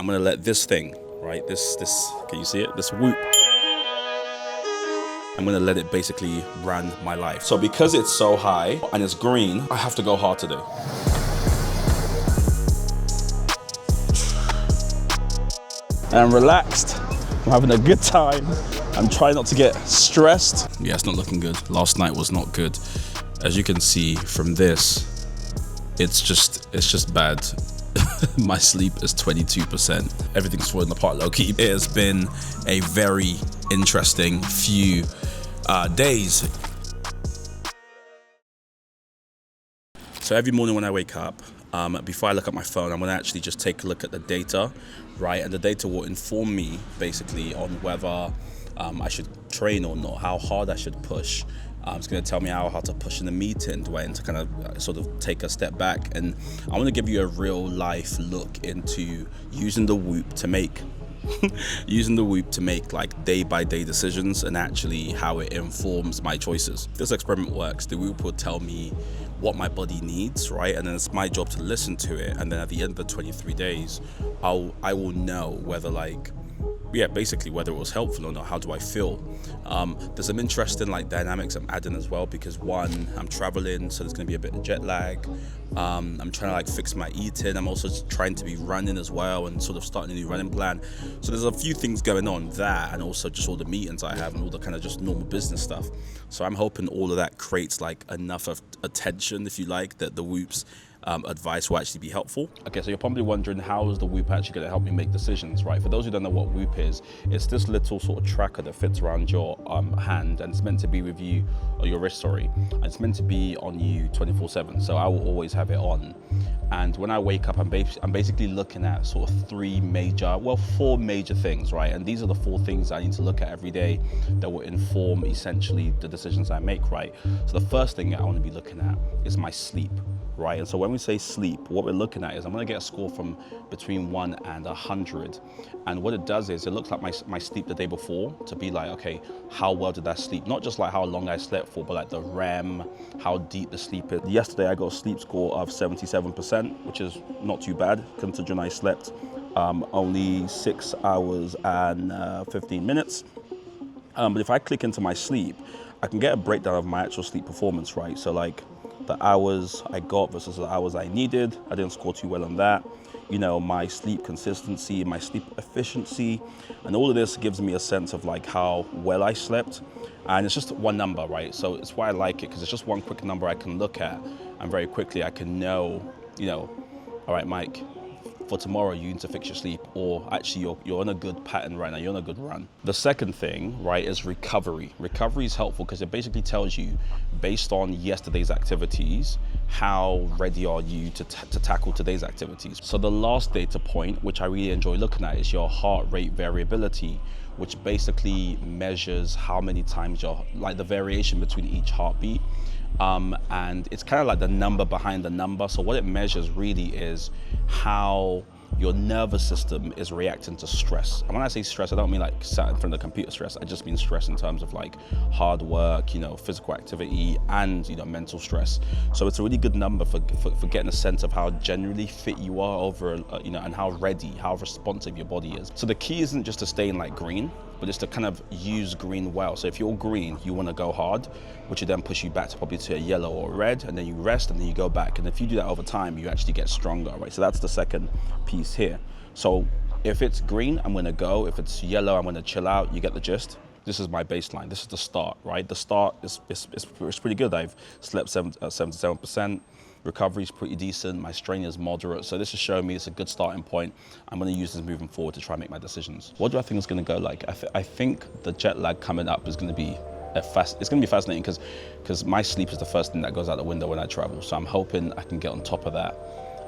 I'm gonna let this thing, right, this, can you see it? This Whoop, I'm gonna let it basically run my life. So because it's so high and it's green, I have to go hard today. And I'm relaxed, I'm having a good time. I'm trying not to get stressed. Yeah, it's not looking good. Last night was not good. As you can see from this, it's just bad. My sleep is 22%. Everything's falling apart low-key. It has been a very interesting few days. So every morning when I wake up, before I look at my phone, I'm gonna actually just take a look at the data, right? And the data will inform me basically on whether I should train or not, how hard I should push. It's going to tell me how hard to push in the meeting, when to kind of sort of take a step back. And I want to give you a real life look into using the Whoop to make like day by day decisions, and actually how it informs my choices. If this experiment works, the Whoop will tell me what my body needs, right? And then it's my job to listen to it. And then at the end of the 23 days, I will know whether basically whether it was helpful or not. How do I feel? There's some interesting dynamics I'm adding as well, because one, I'm traveling, so there's going to be a bit of jet lag. I'm trying to fix my eating. I'm also trying to be running as well and sort of starting a new running plan. So there's a few things going on there, and also just all the meetings I have and all the kind of just normal business stuff. So I'm hoping all of that creates enough of attention, if you like, that the Whoop's advice will actually be helpful. Okay, so you're probably wondering, how is the Whoop actually going to help me make decisions, right? For those who don't know what Whoop is, it's this little sort of tracker that fits around your hand, and it's meant to be with you, or your wrist, sorry. And it's meant to be on you 24/7, so I will always have it on. And when I wake up, I'm basically looking at sort of four major things, right? And these are the four things I need to look at every day that will inform essentially the decisions I make, right? So the first thing I want to be looking at is my sleep, right? And so when we say sleep, what we're looking at is I'm going to get a score from between 1 and 100. And what it does is it looks like my sleep the day before, to be okay, how well did I sleep? Not just how long I slept for, but the REM, how deep the sleep is. Yesterday I got a sleep score of 77%, which is not too bad considering I slept only 6 hours and 15 minutes. But if I click into my sleep, I can get a breakdown of my actual sleep performance, right? So the hours I got versus the hours I needed. I didn't score too well on that. My sleep consistency, my sleep efficiency, and all of this gives me a sense of how well I slept. And it's just one number, right? So it's why I like it, because it's just one quick number I can look at, and very quickly I can know, all right, Mike, for tomorrow you need to fix your sleep, or actually you're on a good pattern right now, you're on a good run. The second thing, right, is recovery. Recovery is helpful because it basically tells you, based on yesterday's activities, how ready are you to tackle today's activities. So the last data point, which I really enjoy looking at, is your heart rate variability, which basically measures how many times the variation between each heartbeat. And it's kind of like the number behind the number. So what it measures really is how your nervous system is reacting to stress. And when I say stress, I don't mean sat in front of the computer stress. I just mean stress in terms of hard work, physical activity, and mental stress. So it's a really good number for getting a sense of how generally fit you are over, and how ready, how responsive your body is. So the key isn't just to stay in green, but it's to kind of use green well. So if you're green, you want to go hard, which would then push you back to probably to a yellow or a red, and then you rest, and then you go back. And if you do that over time, you actually get stronger, right? So that's the second piece here. So if it's green, I'm going to go. If it's yellow, I'm going to chill out. You get the gist. This is my baseline. This is the start, right? The start is pretty good. I've slept 77%. Recovery is pretty decent. My strain is moderate. So this is showing me it's a good starting point. I'm going to use this moving forward to try and make my decisions. What do I think is going to go like? I think the jet lag coming up is going to be it's going to be fascinating because my sleep is the first thing that goes out the window when I travel. So I'm hoping I can get on top of that.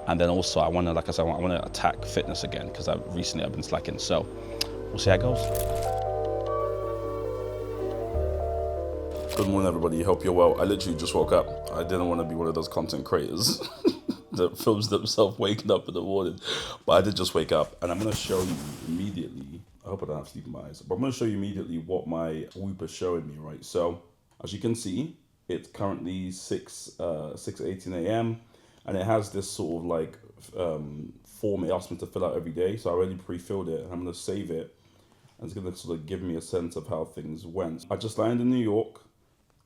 And then also I want to, like I said, I want to attack fitness again, because I've been slacking. So we'll see how it goes. Good morning, everybody. Hope you're well. I literally just woke up. I didn't want to be one of those content creators that films themselves waking up in the morning. But I did just wake up, and I'm going to show you immediately. I hope I don't have sleep in my eyes. But I'm going to show you immediately what my Whoop is showing me, right? So as you can see, it's currently 6:18 a.m. and it has this sort of form it asks me to fill out every day. So I already pre-filled it, and I'm gonna save it, and it's gonna sort of give me a sense of how things went. I just landed in New York.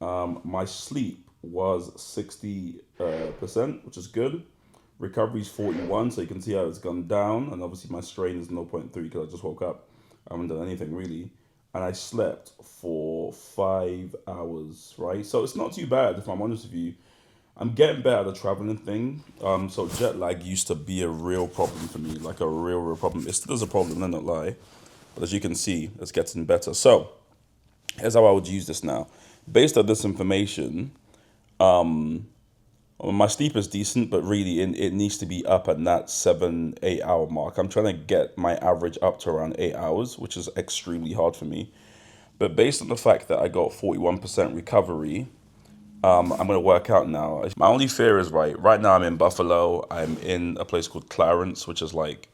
My sleep was 60%, which is good. Recovery's 41, so you can see how it's gone down, and obviously my strain is 0.3 because I just woke up. I haven't done anything really, and I slept for 5 hours, right? So it's not too bad, if I'm honest with you. I'm getting better at the traveling thing. So jet lag used to be a real problem for me, like a real problem. It still is a problem, I'll not lie. But as you can see, it's getting better. So here's how I would use this now. Based on this information, my sleep is decent, but really it needs to be up at that 7-8 hour mark. I'm trying to get my average up to around 8 hours, which is extremely hard for me. But based on the fact that I got 41% recovery, I'm going to work out now. My only fear is, right now I'm in Buffalo. I'm in a place called Clarence, which is like,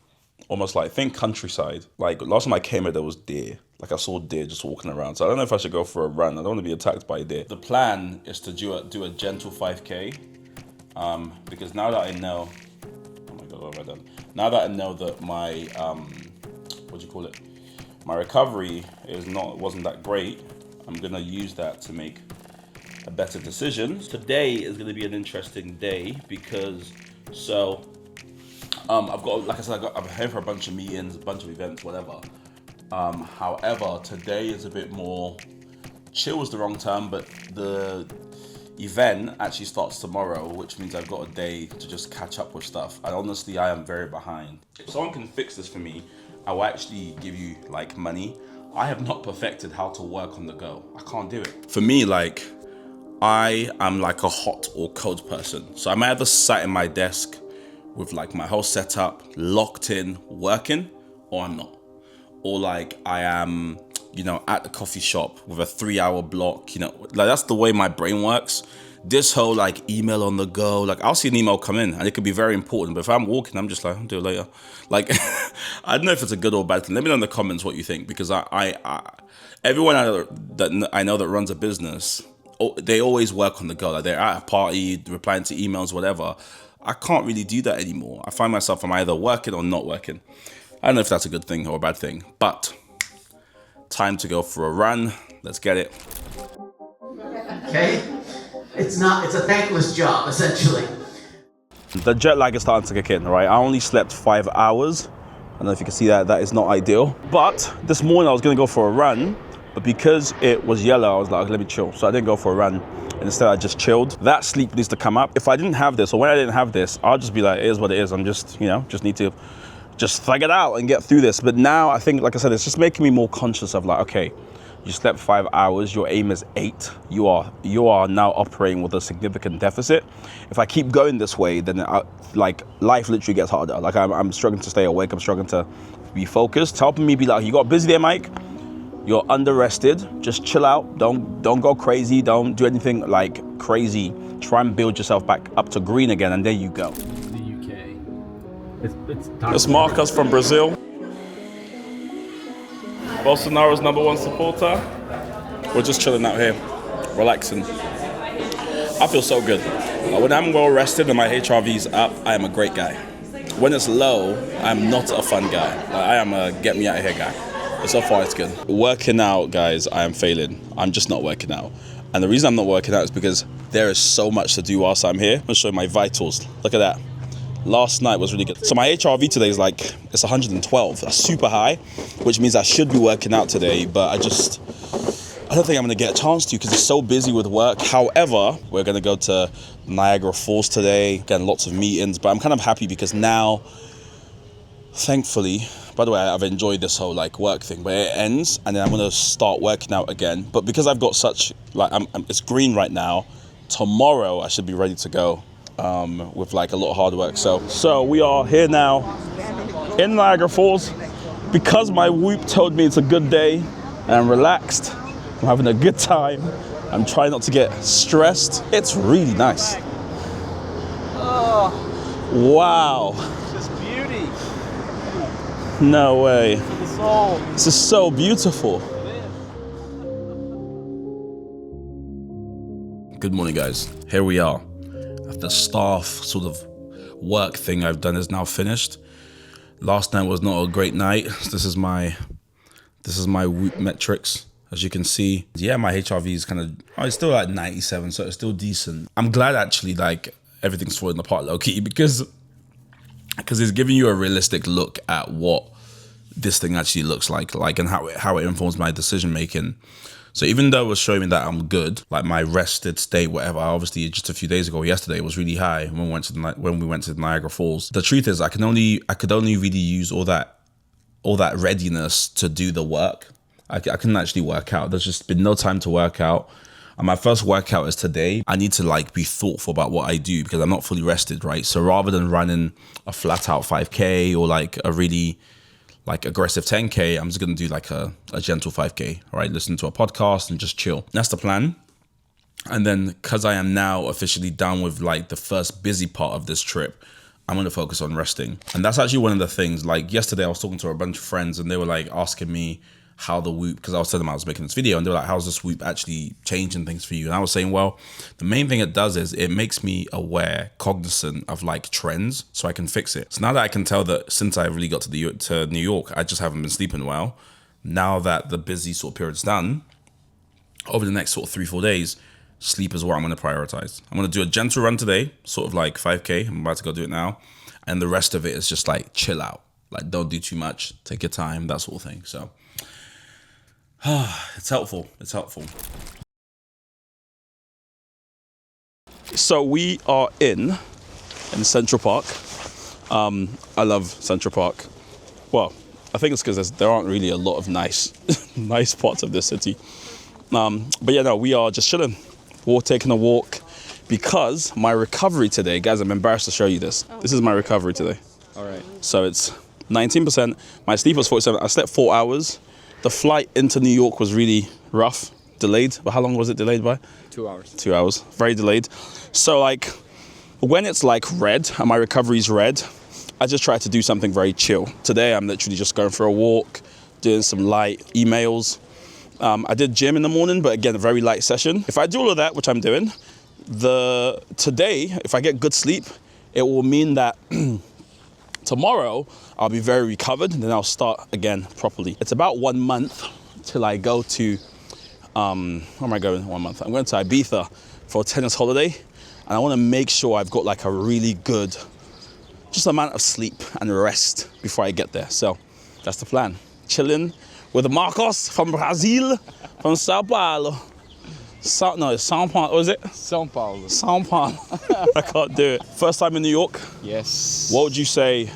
almost like, think countryside. Like, last time I came here, there was deer. Like, I saw deer just walking around. So I don't know if I should go for a run. I don't want to be attacked by a deer. The plan is to do a gentle 5K. Because now that I know, oh my God, what have I done? Now that I know that my, my recovery wasn't that great, I'm going to use that to make a better decision. Today is going to be an interesting day because, I've got, like I said, I'm here for a bunch of meetings, a bunch of events, whatever. However, today is a bit more, chill is the wrong term, but the event actually starts tomorrow, which means I've got a day to just catch up with stuff. And honestly, I am very behind. If someone can fix this for me, I will actually give you like money. I have not perfected how to work on the go. I can't do it. For me, like, I am like a hot or cold person. So I'm either sat in my desk with like my whole setup locked in working, or I'm not. Or like I am, at the coffee shop with a 3-hour block, like that's the way my brain works. This whole like email on the go, like I'll see an email come in and it could be very important, but if I'm walking, I'm just like, I'll do it later. Like, I don't know if it's a good or bad thing. Let me know in the comments what you think, because everyone that I know that runs a business, they always work on the go. Like they're at a party, replying to emails, whatever. I can't really do that anymore. I find myself, I'm either working or not working. I don't know if that's a good thing or a bad thing, but time to go for a run. Let's get it. Okay? It's a thankless job, essentially. The jet lag is starting to kick in, right? I only slept 5 hours. I don't know if you can see that. That is not ideal. But this morning I was going to go for a run, but because it was yellow, I was like, let me chill. So I didn't go for a run. And instead I just chilled. That sleep needs to come up. If I didn't have this, or when I didn't have this, I'll just be like, it is what it is. I'm just, just need to just thug it out and get through this. But now I think, like I said, it's just making me more conscious of like, okay, you slept 5 hours, your aim is 8. You are now operating with a significant deficit. If I keep going this way, then life literally gets harder. Like I'm struggling to stay awake. I'm struggling to be focused. It's helping me be like, you got busy there, Mike. You're under rested. Just chill out. Don't go crazy. Don't do anything like crazy. Try and build yourself back up to green again, and there you go. It's Marcus from Brazil. Bolsonaro's #1 supporter. We're just chilling out here, relaxing. I feel so good. When I'm well rested and my HRV's up, I am a great guy. When it's low, I'm not a fun guy. I am a get me out of here guy. But so far it's good. Working out, guys, I am failing. I'm just not working out. And the reason I'm not working out is because there is so much to do whilst I'm here. I'm gonna show you my vitals. Look at that. Last night was really good. So my HRV today is it's 112. That's super high, which means I should be working out today, but I don't think I'm gonna get a chance to because it's so busy with work. However, we're gonna go to Niagara Falls today, getting lots of meetings, but I'm kind of happy because now, thankfully, by the way, I've enjoyed this whole work thing, but it ends and then I'm gonna start working out again. But because I've got such, it's green right now, tomorrow I should be ready to go. With a lot of hard work. So we are here now in Niagara Falls because my Whoop told me it's a good day and I'm relaxed. I'm having a good time. I'm trying not to get stressed. It's really nice. Oh, wow. just beauty. No way. The soul. This is so beautiful. Good morning, guys. Here we are. The staff sort of work thing I've done is now finished. Last night was not a great night. This is my Whoop metrics. As you can see, yeah, my HRV is it's still at 97, so it's still decent. I'm glad actually like everything's falling apart low key because it's giving you a realistic look at what this thing actually looks like and how it informs my decision making. So even though it was showing me that I'm good, like my rested state, whatever, obviously just a few days ago, yesterday, was really high when we went to Niagara Falls. The truth is, I could only really use all that readiness to do the work. I couldn't actually work out. There's just been no time to work out. And my first workout is today. I need to like be thoughtful about what I do because I'm not fully rested, right? So rather than running a flat out 5K or like a really like aggressive 10K, I'm just gonna do like a gentle 5K, right? Listen to a podcast and just chill. That's the plan. And then because I am now officially done with like the first busy part of this trip, I'm gonna focus on resting. And that's actually one of the things, like yesterday I was talking to a bunch of friends and they were like asking me how the Whoop, because I was telling them I was making this video and they were like, how's this Whoop actually changing things for you? And I was saying, well, the main thing it does is it makes me aware, cognizant of like trends so I can fix it. So now that I can tell that since I really got to New York, I just haven't been sleeping well. Now that the busy sort of period's done, over the next sort of 3-4 days, sleep is what I'm going to prioritize. I'm going to do a gentle run today, sort of like 5K. I'm about to go do it now. And the rest of it is just like chill out. Like don't do too much, take your time, that sort of thing. So it's helpful. So we are in Central Park. I love Central Park. Well, I think it's because there aren't really a lot of nice parts of this city. But yeah, no, we are just chilling. We're taking a walk because my recovery today, guys, I'm embarrassed to show you this. This is my recovery today. All right. So it's 19%. My sleep was 47. I slept 4 hours. The flight into New York was really rough, delayed. But how long was it delayed by? 2 hours. 2 hours, very delayed. So like when it's like red and my recovery's red, I just try to do something very chill. Today I'm literally just going for a walk, doing some light emails. I did gym in the morning, but again, a very light session. If I do all of that, which I'm doing, today, if I get good sleep, it will mean that tomorrow I'll be very recovered and then I'll start again properly. It's about 1 month till I go to, where am I going 1 month? I'm going to Ibiza for a tennis holiday and I want to make sure I've got like a really good, just amount of sleep and rest before I get there. So that's the plan. Chilling with Marcos from Brazil, from Sao Paulo. São Paulo, what is it? São Paulo. São Paulo. I can't do it. First time in New York? Yes. What would you say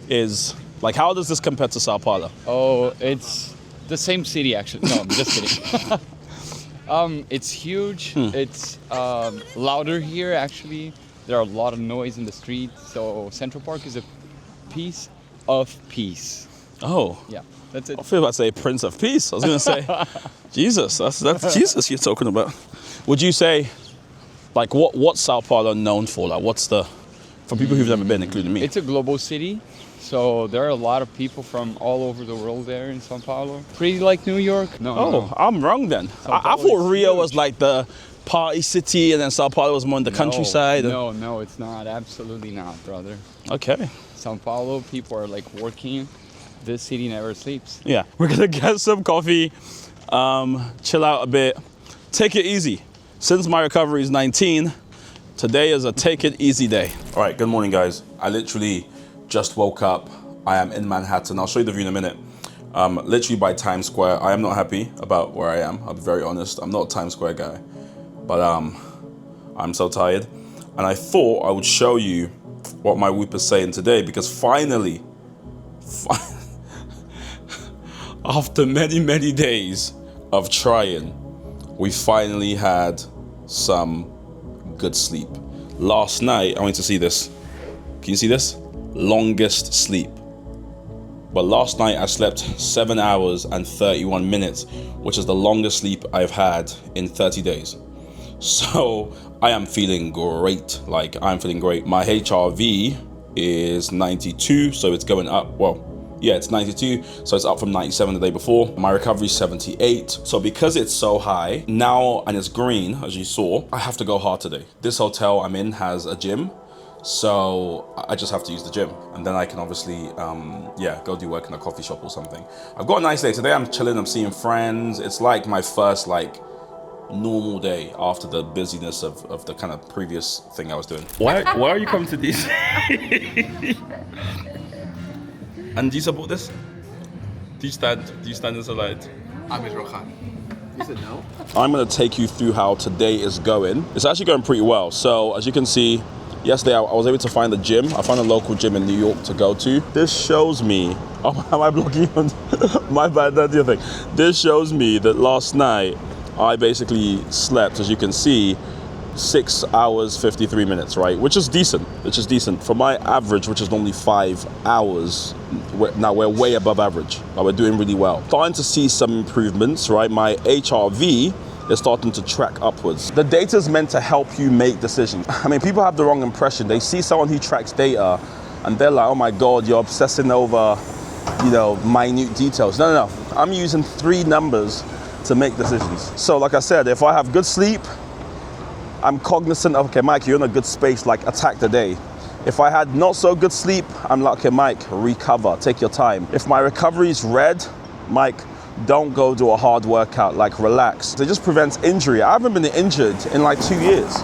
is, like, how does this compare to Sao Paulo? Oh, it's the same city, actually. No, I'm just kidding. It's huge. It's louder here, actually. There are a lot of noise in the street. So Central Park is a piece of peace. Oh. Yeah, that's it. I feel about to say Prince of Peace. I was going to say, Jesus, that's Jesus you're talking about. Would you say, like, what's Sao Paulo known for? Like, for people who've never been, including me? It's a global city. So there are a lot of people from all over the world there in Sao Paulo. Pretty like New York? No. I'm wrong then. I thought Rio was like the party city and then Sao Paulo was more in the countryside. No, it's not. Absolutely not, brother. Okay. Sao Paulo, people are like working. This city never sleeps. Yeah. We're going to get some coffee, chill out a bit, take it easy. Since my recovery is 19, today is a take it easy day. All right, good morning, guys. I literally just woke up. I am in Manhattan. I'll show you the view in a minute. Literally by Times Square. I am not happy about where I am. I'll be very honest. I'm not a Times Square guy, but I'm so tired. And I thought I would show you what my Whoop is saying today because finally, after many days of trying, we finally had some good sleep. Last night, I want you to see this. Can you see this? Longest sleep. But last night I slept 7 hours and 31 minutes, which is the longest sleep I've had in 30 days. So I am feeling great. Like, I'm feeling great. My HRV is 92, so it's going up. Well, yeah, it's 92, so it's up from 97 the day before. My recovery is 78. So because it's so high now and it's green, as you saw, I have to go hard today. This hotel I'm in has a gym. So I just have to use the gym, and then I can obviously, go do work in a coffee shop or something. I've got a nice day today. I'm chilling. I'm seeing friends. It's like my first normal day after the busyness of the kind of previous thing I was doing. Why are you coming to DC? And do you support this? Do you stand in the light? I'm Israel Khan. You said no? I'm going to take you through how today is going. It's actually going pretty well. So as you can see, yesterday I was able to find a gym. I found a local gym in New York to go to. This shows me, am I blocking you? My bad, that's the thing. This shows me that last night I basically slept, as you can see, 6 hours, 53 minutes, right? Which is decent. For my average, which is normally 5 hours, now we're way above average. We're doing really well. Starting to see some improvements, right? My HRV is starting to track upwards. The data is meant to help you make decisions. I mean, people have the wrong impression. They see someone who tracks data and they're like, oh my God, you're obsessing over, minute details. No. I'm using 3 numbers to make decisions. So like I said, if I have good sleep, I'm cognizant of, okay, Mike, you're in a good space, attack the day. If I had not so good sleep, I'm like, okay, Mike, recover, take your time. If my recovery is red, Mike, don't go do a hard workout, relax. It just prevents injury. I haven't been injured in 2 years.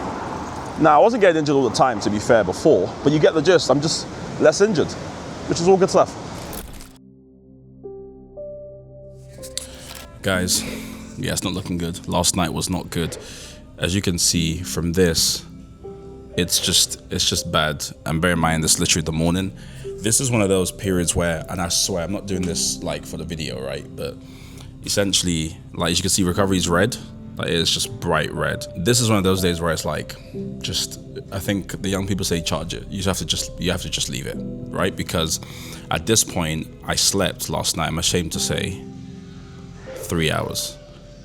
Now, I wasn't getting injured all the time, to be fair, before, but you get the gist. I'm just less injured, which is all good stuff. Guys, yeah, it's not looking good. Last night was not good. As you can see from this, it's just bad. And bear in mind, this is literally the morning. This is one of those periods where, and I swear, I'm not doing this for the video, right? But essentially, as you can see, recovery is red. It's just bright red. This is one of those days where it's I think the young people say charge it. You have to just leave it, right? Because at this point, I slept last night, I'm ashamed to say, 3 hours.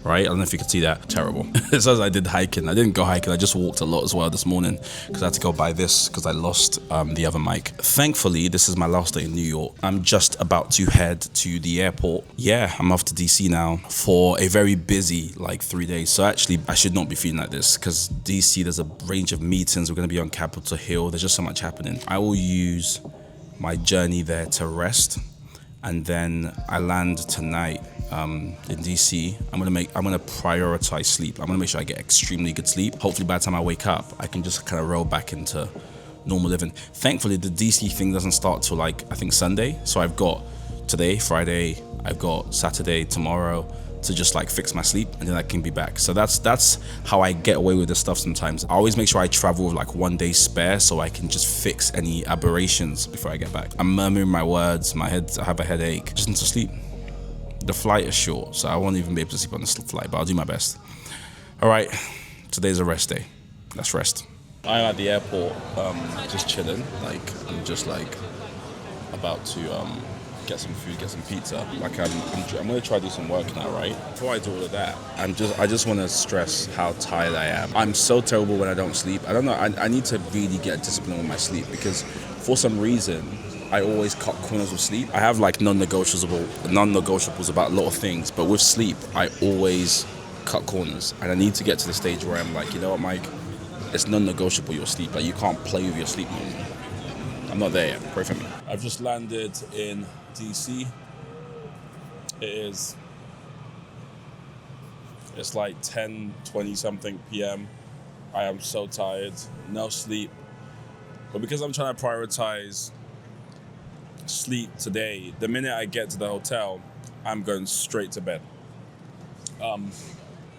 Right? I don't know if you could see that. Terrible. It says I did hiking. I didn't go hiking. I just walked a lot as well this morning because I had to go buy this because I lost the other mic. Thankfully, this is my last day in New York. I'm just about to head to the airport. Yeah, I'm off to DC now for a very busy 3 days. So actually, I should not be feeling like this because DC, there's a range of meetings. We're going to be on Capitol Hill. There's just so much happening. I will use my journey there to rest. And then I land tonight in DC. I'm gonna prioritize sleep. I'm gonna make sure I get extremely good sleep. Hopefully by the time I wake up, I can just kind of roll back into normal living. Thankfully, the DC thing doesn't start till I think Sunday. So I've got today, Friday, I've got Saturday, tomorrow to just fix my sleep, and then I can be back. So that's how I get away with this stuff sometimes. I always make sure I travel with 1 day spare so I can just fix any aberrations before I get back. I'm murmuring my words, I have a headache. Just need to sleep. The flight is short, so I won't even be able to sleep on the flight, but I'll do my best. All right, today's a rest day. Let's rest. I'm at the airport, just chilling. I'm just about to get some food, get some pizza. I'm gonna try to do some work now, right? Before I do all of that, I just want to stress how tired I am. I'm so terrible when I don't sleep. I don't know. I need to really get disciplined with my sleep because for some reason I always cut corners with sleep. I have non-negotiables about a lot of things, but with sleep I always cut corners, and I need to get to the stage where I'm you know what, Mike? It's non-negotiable your sleep. You can't play with your sleep anymore. I'm not there yet. Pray for me. I've just landed in DC. It's 10:20 something p.m. I am so tired, no sleep. But because I'm trying to prioritize sleep today, the minute I get to the hotel, I'm going straight to bed.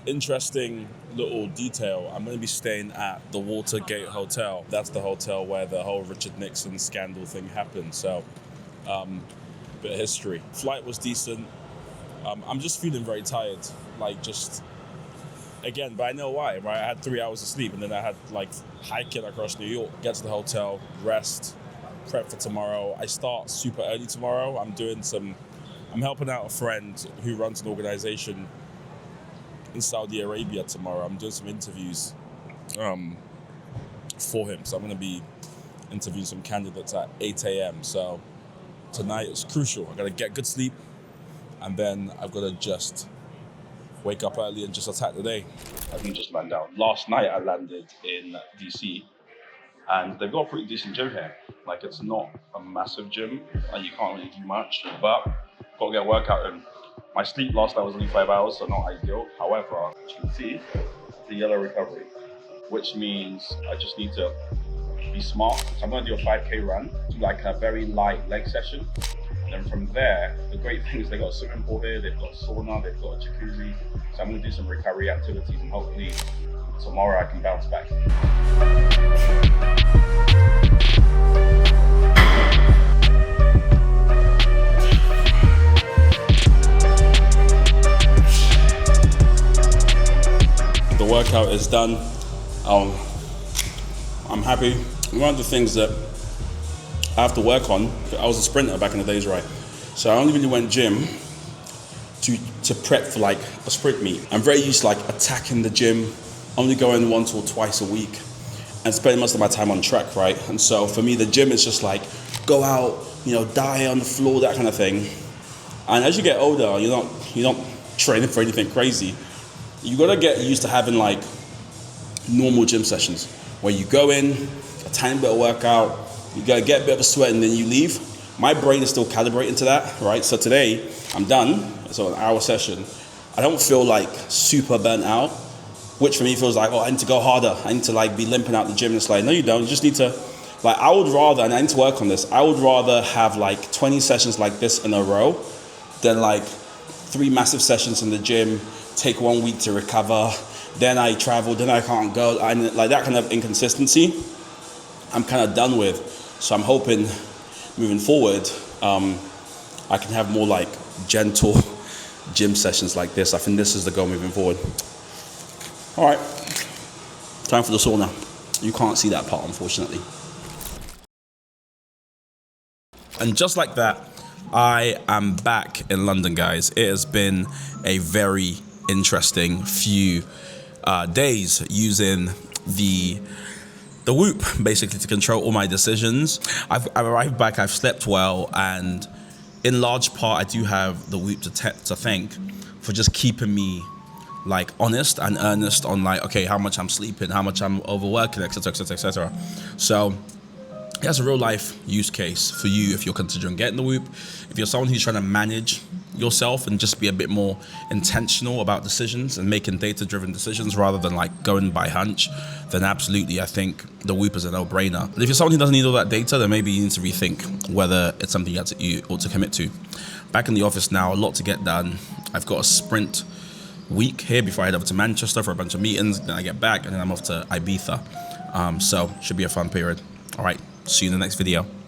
Interesting little detail, I'm going to be staying at the Watergate Hotel. That's the hotel where the whole Richard Nixon scandal thing happened. So, bit of history. Flight was decent. I'm just feeling very tired. Again, but I know why, right? I had 3 hours of sleep, and then I had hiking across New York, get to the hotel, rest, prep for tomorrow. I start super early tomorrow. I'm helping out a friend who runs an organization in Saudi Arabia tomorrow. I'm doing some interviews for him. So I'm going to be interviewing some candidates at 8 a.m. So tonight is crucial. I got to get good sleep, and then I've got to just wake up early and just attack the day. I can just land down. Last night I landed in DC. And they've got a pretty decent gym here. Like, it's not a massive gym and you can't really do much, but got to get a workout in. My sleep last night was only 5 hours, so not ideal. However, as you can see, the yellow recovery, which means I just need to be smart. So I'm gonna do a 5K run, do like a very light leg session. And then from there, the great thing is they've got a swimming pool here, they've got a sauna, they've got a jacuzzi. So I'm gonna do some recovery activities and hopefully tomorrow I can bounce back. The workout is done. I'm happy. One of the things that I have to work on, I was a sprinter back in the days, right? So I only really went gym to prep for like a sprint meet. I'm very used to like attacking the gym, only going once or twice a week and spending most of my time on track, right? And so for me, the gym is just like, go out, die on the floor, that kind of thing. And as you get older, you're not training for anything crazy. You gotta get used to having like normal gym sessions where you go in, a tiny bit of workout, you gotta get a bit of a sweat and then you leave. My brain is still calibrating to that, right? So today, I'm done, so an hour session. I don't feel like super burnt out, which for me feels like, I need to go harder. I need to like be limping out the gym. And it's like, no, you don't. You just need to, like, I would rather, and I need to work on this, I would rather have like 20 sessions like this in a row than like 3 massive sessions in the gym, take 1 week to recover, then I travel, then I can't go. Like that kind of inconsistency, I'm kind of done with. So I'm hoping moving forward, I can have more like gentle gym sessions like this. I think this is the goal moving forward. All right, time for the sauna. You can't see that part, unfortunately. And just like that, I am back in London, guys. It has been a very interesting few days using the Whoop basically to control all my decisions. I've arrived back, I've slept well, and in large part I do have the Whoop to thank for just keeping me like honest and earnest on like, okay, how much I'm sleeping, how much I'm overworking, etc, etc, etc. So that's a real life use case for you if you're considering getting the Whoop. If you're someone who's trying to manage yourself and just be a bit more intentional about decisions and making data-driven decisions rather than like going by hunch, then absolutely, I think the Whoop is a no-brainer. But if you're someone who doesn't need all that data, then maybe you need to rethink whether it's something you ought to commit to. Back in the office now, a lot to get done. I've got a sprint week here before I head over to Manchester for a bunch of meetings. Then I get back and then I'm off to Ibiza. So should be a fun period. All right, see you in the next video.